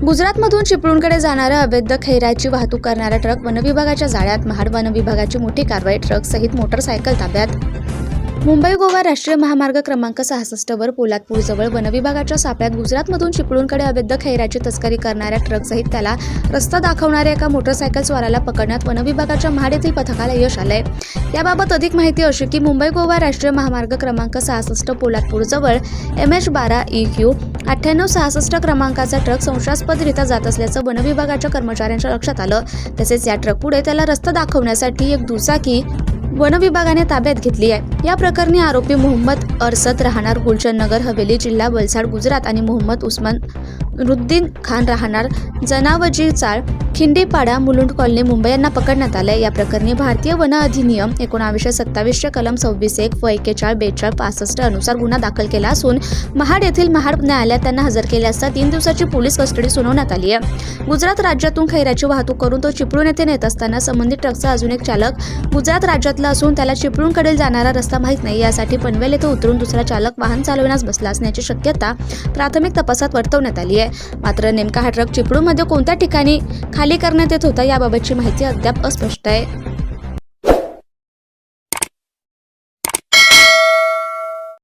गुजरातमधून चिपळूणकडे जाणारा अवैध खैराची वाहतूक करणारा ट्रक वनविभागाच्या जाळ्यात. महाड वनविभागाची मोठी कारवाई. ट्रकसहित मोटरसायकल ताब्यात. मुंबई गोवा राष्ट्रीय महामार्ग क्रमांक 66 वर पोलादपूरजवळ वनविभागाच्या सापळ्यात गुजरातमधून चिपळूणकडे अवैध खैराची तस्करी करणाऱ्या ट्रकसहित त्याला रस्ता दाखवणाऱ्या एका मोटरसायकल स्वाराला पकडण्यात वनविभागाच्या महाड येथील पथकाला यश आलंय. याबाबत अधिक माहिती अशी की मुंबई गोवा राष्ट्रीय महामार्ग क्रमांक 66 पोलादपूरजवळ MH12 EQ 9866 क्रमांकाचा ट्रक संशयास्पदरित्या जात असल्याचं वनविभागाच्या कर्मचाऱ्यांच्या लक्षात आलं. तसेच या ट्रकपुढे त्याला रस्ता दाखवण्यासाठी एक दुचाकी वनविभागाने ताब्यात घेतली आहे. या प्रकरणी आरोपी मोहम्मद अरसद राहणार गुलशन नगर हवेली जिल्हा वलसाड गुजरात आणि मोहम्मद उस्मान रुद्दीन खान राहणार जनावजी चाळ खिंडीपाडा मुलुंड कॉलनी मुंबई यांना पकडण्यात आले. या प्रकरणी भारतीय वन अधिनियम 1927 कलम 26(1) व 41, 42, 65 अनुसार गुन्हा दाखल केला असून महाड येथील महाड न्यायालयात त्यांना हजर केले असता 3 दिवसाची पोलीस कस्टडी सुनावण्यात आली आहे. गुजरात राज्यातून खैराची वाहतूक करून तो चिपळूण येथे नेत असताना संबंधित ट्रकचा अजून एक चालक गुजरात राज्यातला असून त्याला चिपळूणकडे जाणारा रस्ता माहीत नाही. यासाठी पनवेल येथे उतरून दुसरा चालक वाहन चालवण्यास बसला असण्याची शक्यता प्राथमिक तपासात वर्तवण्यात आली आहे. मात्र नेमका हा ट्रक चिपळूणमध्ये कोणत्या ठिकाणी खाली करण्यात येत होता याबाबतची माहिती अद्याप अस्पष्ट आहे.